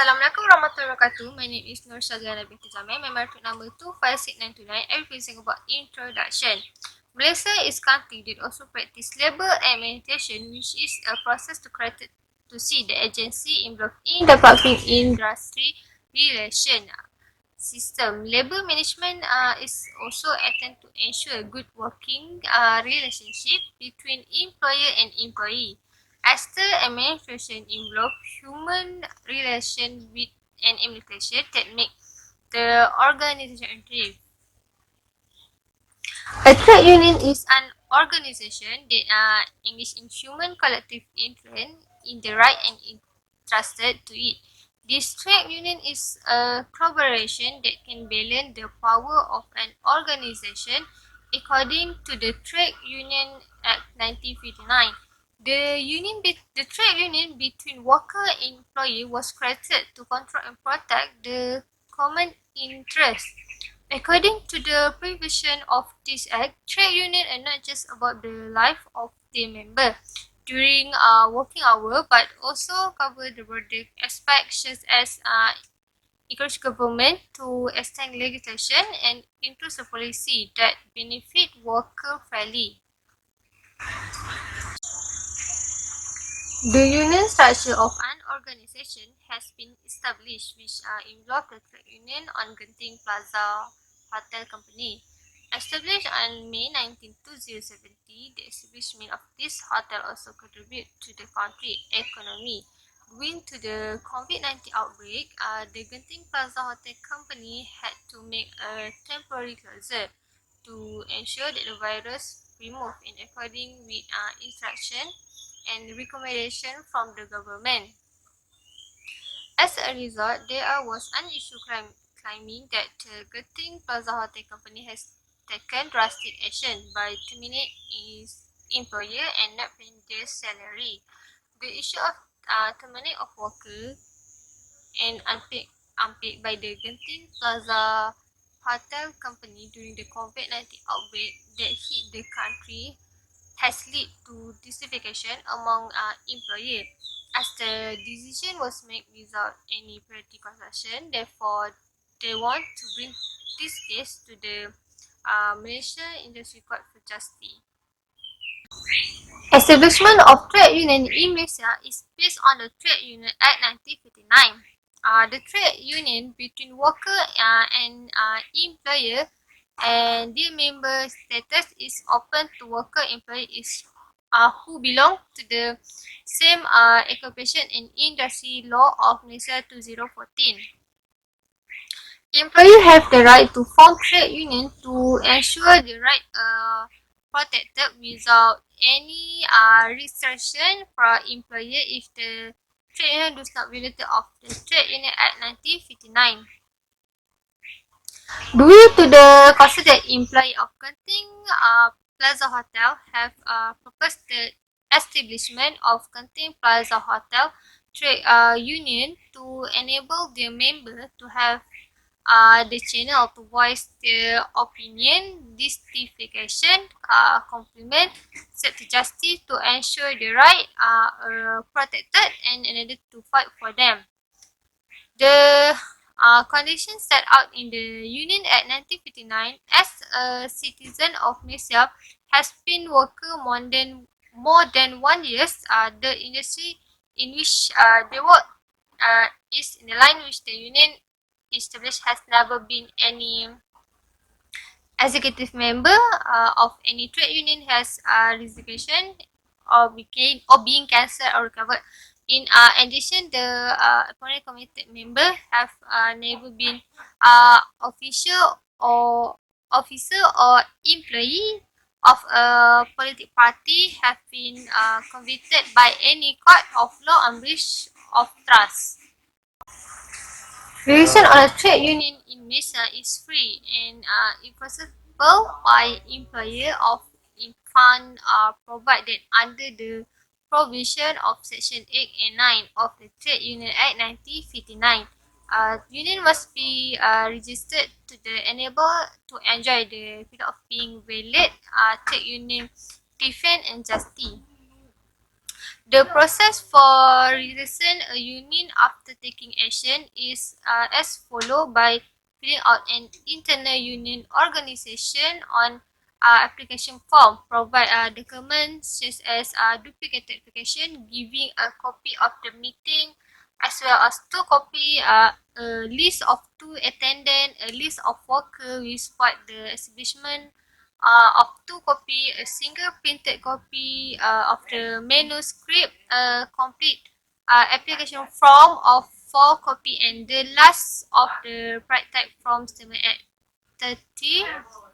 Assalamualaikum warahmatullahi wabarakatuh. My name is Nur Shazana binti Jamil. My metric number 256929. Everything about introduction. Malaysia is country that also practice labor administration, which is a process to see the agency involved in developing industry relation system. Labor management is also attempt to ensure good working relationship between employer and employee. As the administration involves human relation with an implication that make the organization thrive. A trade union is an organization that engage in human collective influence in the right and entrusted to it. This trade union is a collaboration that can balance the power of an organization according to the Trade Union Act 1959. The trade union between worker and employee was created to control and protect the common interest. According to the provision of this act, trade unions are not just about the life of the member during working hour, but also cover the broader aspects such as encourage government to extend legislation and introduce a policy that benefit worker fairly. The union structure of an organization has been established, which involved the trade union on Genting Plaza Hotel Company. Established on May 19, 2017, the establishment of this hotel also contributed to the country economy. Due to the COVID-19 outbreak, the Genting Plaza Hotel Company had to make a temporary closure to ensure that the virus removed in according with instruction and recommendation from the government. As a result, there was an issue claiming that the Genting Plaza Hotel Company has taken drastic action by terminating its employer and not paying their salary. The issue of terminating of worker and unpaid by the Genting Plaza Hotel Company during the COVID-19 outbreak that hit the country has led to dissatisfaction among employers. As the decision was made without any priority consultation, therefore they want to bring this case to the Malaysia Industry Court for Justice. Establishment of trade union in Malaysia is based on the Trade Union Act 1959. The trade union between worker and employer and their member status is open to worker employees who belong to the same occupation and industry law of Malaysia 2014. Employees have the right to form trade union to ensure the right protected without any restriction for employer if the trade union does not violate of the Trade Union Act 1959. Due to the considered employee of Genting Plaza Hotel have proposed the establishment of Genting Plaza Hotel Trade Union to enable their member to have the channel to voice their opinion, justification, compliment, seek justice to ensure the right are protected and another to fight for them. The conditions set out in the Union Act 1959 as a citizen of Malaysia has been working more than 1 year. The industry in which they work is in the line which the union established has never been any executive member of any trade union has resignation or being cancelled or recovered. In addition, the appointed committee member have never been officer or employee of a political party have been convicted by any court of law on breach of trust. Relation on a trade union in Malaysia is free and enforceable by employer of in fund provided under the provision of Section 8 and 9 of the Trade Union Act 1959. Union must be registered to the enable to enjoy the freedom of being valid trade union defense and justice. The process for rescission a union after taking action is as follows by filling out an internal union organization on application form. Provide documents such as duplicate application, giving a copy of the meeting as well as two copy, a list of two attendant, a list of worker with what the establishment of two copy, a single printed copy of the manuscript, a complete application form of 4 copy, and the last of the right type from statement at 30.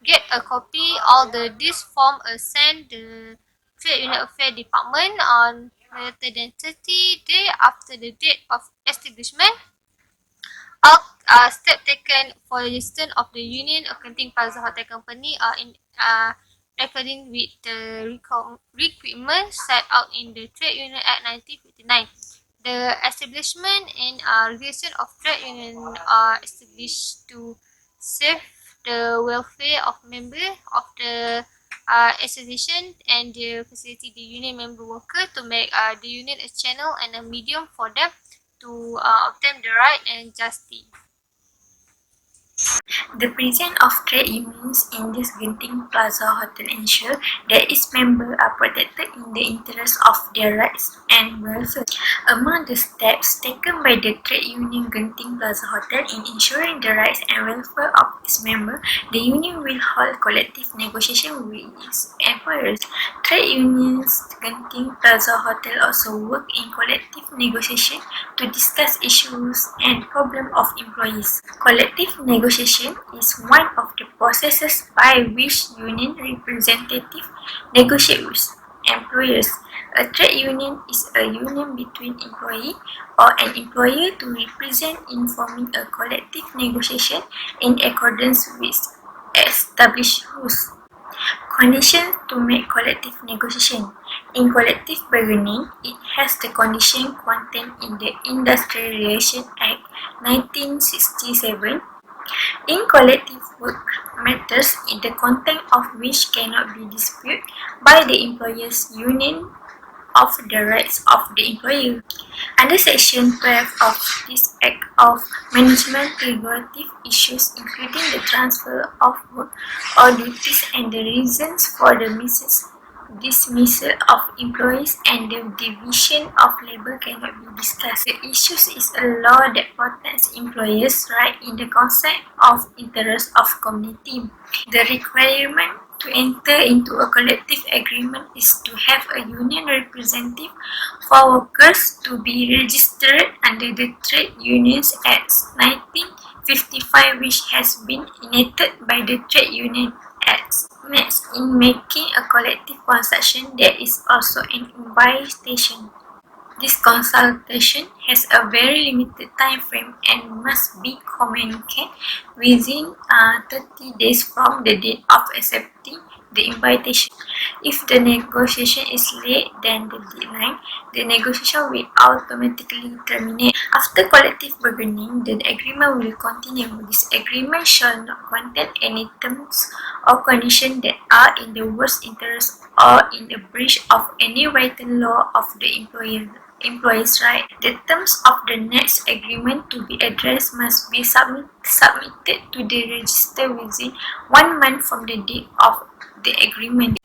Get a copy. All this form are sent the Trade Union Affairs Department on later than 30 days after the date of establishment. All steps taken for registration of the Union Accounting Plaza Hotel Company are in according with the requirement set out in the Trade Union Act 1959. The establishment and registration of trade union are established to serve the welfare of members of the association and the facility the union member worker to make the union a channel and a medium for them to obtain the right and justice. The presence of trade unions in this Genting Plaza Hotel ensure that its members are protected in the interest of their rights and welfare. Among the steps taken by the trade union Genting Plaza Hotel in ensuring the rights and welfare of its members, the union will hold collective negotiation with its employers. Trade unions Genting Plaza Hotel also work in collective negotiation to discuss issues and problems of employees. Collective negotiation is one of the processes by which union representatives negotiate with employers. A trade union is a union between employee or an employer to represent in forming a collective negotiation in accordance with established rules. Conditions to make collective negotiation. In collective bargaining, it has the condition contained in the Industrial Relations Act 1967. In collective work matters, the content of which cannot be disputed by the employer's union of the rights of the employer. Under Section 12 of this Act of Management Prerogative issues including the transfer of work or duties and the reasons for the dismissal of employees and the division of labor cannot be discussed. The issue is a law that protects employers' right in the concept of interest of community. The requirement to enter into a collective agreement is to have a union representative for workers to be registered under the Trade Unions Act 1955, which has been enacted by the Trade Union Act. Next, in making a collective consultation, there is also an invitation. This consultation has a very limited time frame and must be communicated within 30 days from the date of accepting the invitation. If the negotiation is late than the deadline, the negotiation will automatically terminate. After collective bargaining, the agreement will continue. This agreement shall not contain any terms or conditions that are in the worst interest or in the breach of any written law of the employee's right. The terms of the next agreement to be addressed must be submitted to the register within 1 month from the date of the agreement.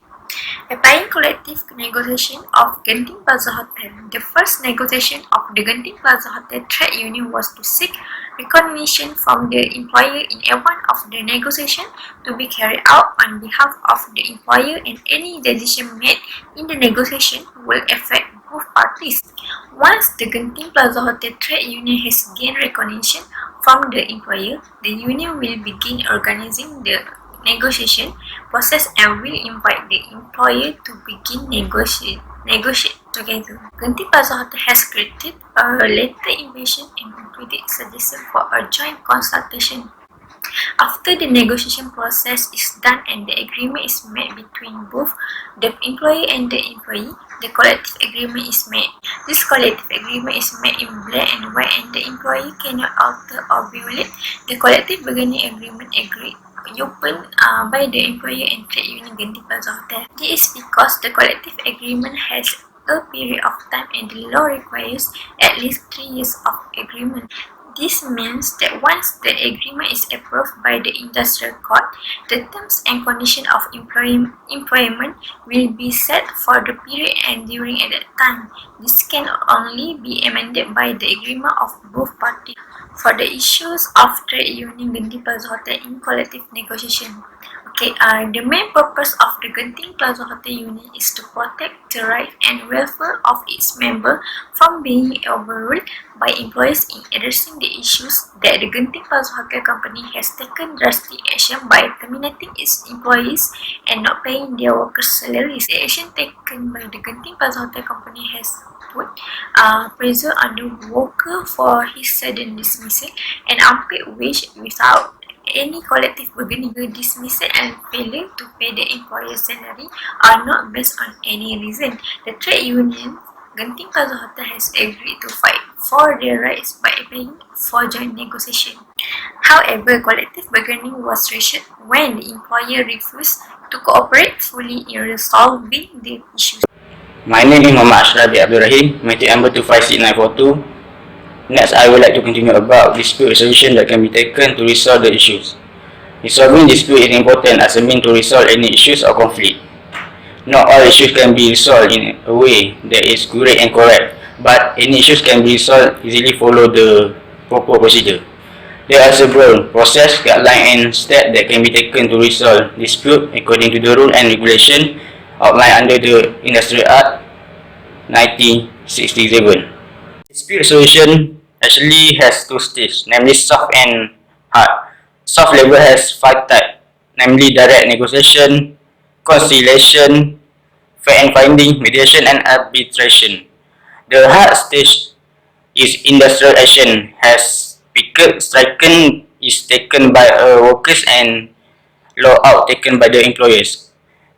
Applying collective negotiation of Genting Plaza Hotel. The first negotiation of the Genting Plaza Hotel Trade Union was to seek recognition from the employer in one of the negotiations to be carried out on behalf of the employer, and any decision made in the negotiation will affect both parties. Once the Genting Plaza Hotel Trade Union has gained recognition from the employer, the union will begin organizing the negotiation process and will invite the employer to begin negotiate together. Genting Plaza Hotel has created a letter invitation and included suggestions for a joint consultation. After the negotiation process is done and the agreement is made between both the employer and the employee, the collective agreement is made. This collective agreement is made in black and white, and the employee cannot alter or violate the collective bargaining agreement agreed open by the employer and trade union Genting Plaza Hotel. This is because the collective agreement has a period of time, and the law requires at least 3 years of agreement. This means that once the agreement is approved by the industrial court, the terms and conditions of employment will be set for the period enduring at that time. This can only be amended by the agreement of both parties. For the issues of trade union Genting Plaza Hotel in collective negotiation. The main purpose of the Genting Plaza Hotel Union is to protect the rights and welfare of its members from being overruled by employers in addressing the issues that the Genting Plaza Hotel Company has taken drastic action by terminating its employees and not paying their workers' salaries. The action taken by the Genting Plaza Hotel Company has put pressure on the worker for his sudden dismissal and unpaid wage without any collective bargaining. The dismissal and failure to pay the employer's salary are not based on any reason. The trade union Genting Plaza Hotel has agreed to fight for their rights by paying for joint negotiation. However, collective bargaining was reached when the employer refused to cooperate fully in resolving the issues. My name is Muhammad Ashraf Abdul Rahim, metric number 256942. Next, I would like to continue about dispute resolution that can be taken to resolve the issues. Resolving dispute is important as a means to resolve any issues or conflict. Not all issues can be resolved in a way that is accurate and correct, but any issues can be resolved easily follow the proper procedure. There are several process, guidelines and steps that can be taken to resolve dispute according to the rule and regulation outlined under the Industrial Act 1967. Dispute resolution actually has two stages, namely soft and hard. Soft level has 5 types, namely direct negotiation, conciliation, fair and finding, mediation and arbitration. The hard stage is industrial action, has picket striken is taken by workers and law out taken by the employers.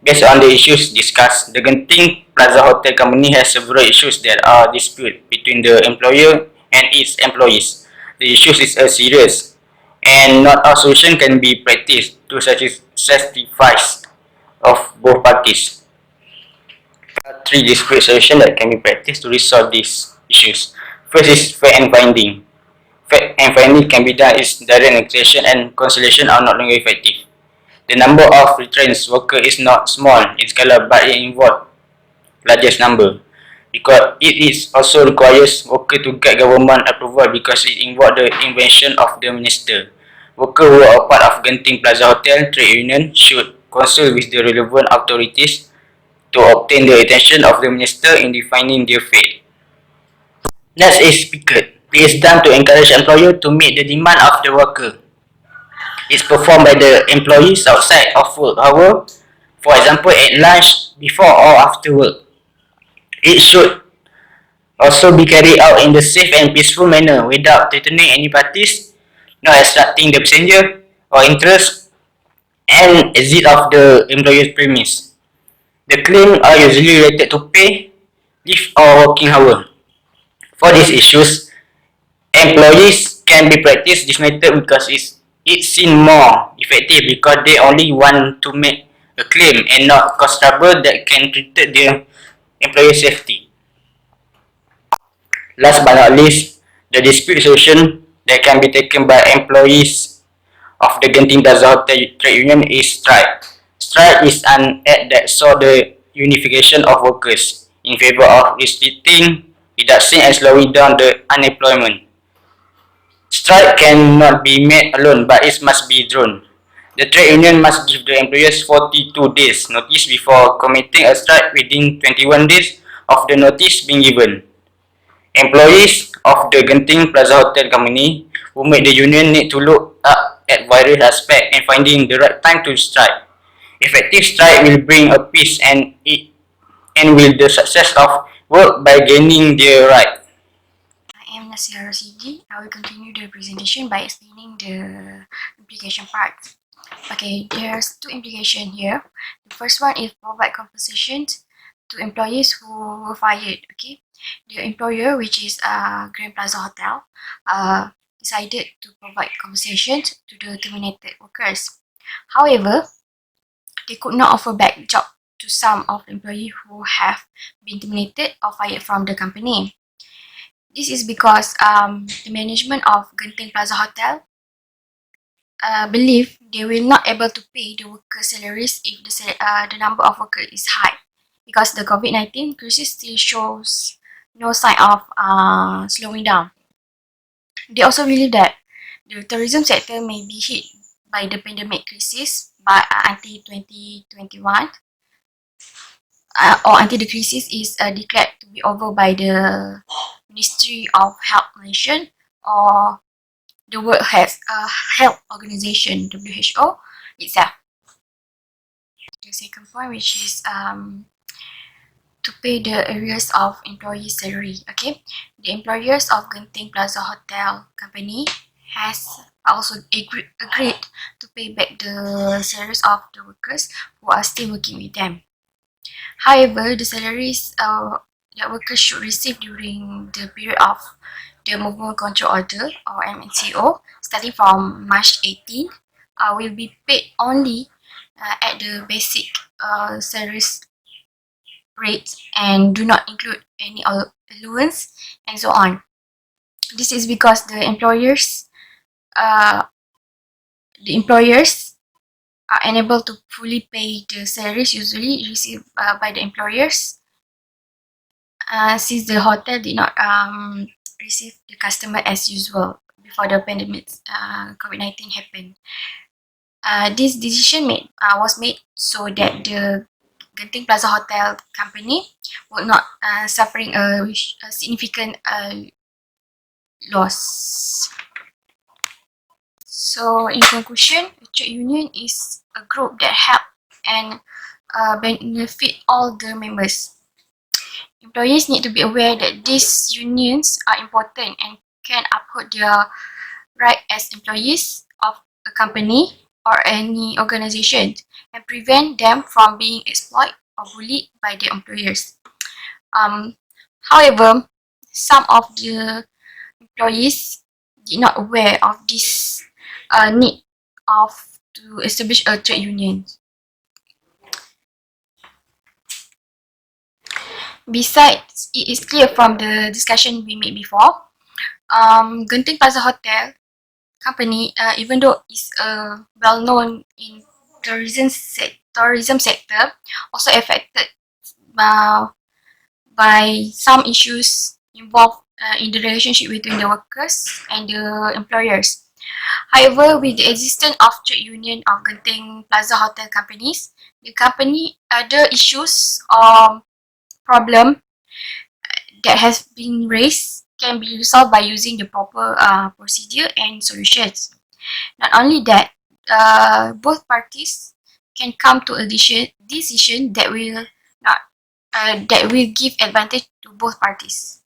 Based on the issues discussed, the Genting Plaza Hotel Company has several issues that are disputed between the employer and its employees. The issues is serious, and not all solution can be practiced to satisfy of both parties. There are 3 dispute solutions that can be practiced to resolve these issues. First is fair and finding. Fair and finding can be done is direct negotiation and conciliation are not longer effective. The number of retrenched workers is not small in scale, but it involves largest number. Because it is also requires workers to get government approval because it involves the invention of the minister. Workers who are part of Genting Plaza Hotel Trade Union should consult with the relevant authorities to obtain the attention of the minister in defining their fate. Next is picket. It is done to encourage employer to meet the demand of the worker. It's performed by the employees outside of work hour, for example at lunch, before or after work. It should also be carried out in the safe and peaceful manner without threatening any parties, not obstructing the passenger or interest and exit of the employer's premise. The claims are usually related to pay, leave or working hour. For these issues, employees can be practice this method because it's seen more effective because they only want to make a claim and not cause trouble that can threaten their employer safety. Last but not least, the dispute solution that can be taken by employees of the Genting Plaza Hotel Trade Union is strike. Strike is an act that saw the unification of workers in favor of restricting, reducing and slowing down the unemployment. Strike cannot be made alone, but it must be drawn. The trade union must give the employers 42 days notice before committing a strike within 21 days of the notice being given. Employees of the Genting Plaza Hotel Company who make the union need to look up at various aspects and finding the right time to strike. Effective strike will bring a peace and will the success of work by gaining their right. I am Nasira Rosidi. I will continue the presentation by explaining the implication part. Okay, there's 2 implications here. The first one is provide compensation to employees who were fired. Okay, the employer, which is Grand Plaza Hotel, decided to provide compensation to the terminated workers. However, they could not offer back job to some of the employees who have been terminated or fired from the company. This is because the management of Genting Plaza Hotel believe they will not able to pay the workers' salaries if the number of workers is high, because the COVID-19 crisis still shows no sign of slowing down. They also believe that the tourism sector may be hit by the pandemic crisis by until 2021, or until the crisis is declared to be over by the Ministry of Health Malaysia or the World Health Organization (WHO) itself. The second point, which is to pay the arrears of employee salary. Okay, the employers of Genting Plaza Hotel Company has also agreed to pay back the salaries of the workers who are still working with them. However, the salaries that workers should receive during the period of the Movement Control Order or MCO starting from March 18 will be paid only at the basic salaries rate and do not include any allowance and so on. This is because the employers are unable to fully pay the salaries usually received by the employers since the hotel did not receive the customer as usual before the pandemic COVID-19 happened. This decision was made so that the Genting Plaza Hotel Company will not suffering a significant loss. So, in conclusion, a trade union is a group that help and benefit all the members. Employees need to be aware that these unions are important and can uphold their right as employees of a company or any organization and prevent them from being exploited or bullied by their employers. However, some of the employees did not aware of this need to establish a trade union. Besides, it is clear from the discussion we made before, Genting Plaza Hotel Company, even though it's well known in tourism sector, also affected by some issues involved in the relationship between the workers and the employers. However, with the existence of trade union of Genting Plaza Hotel companies, the company other issues or problem that has been raised can be resolved by using the proper procedure and solutions. Not only that, both parties can come to a decision that will give advantage to both parties.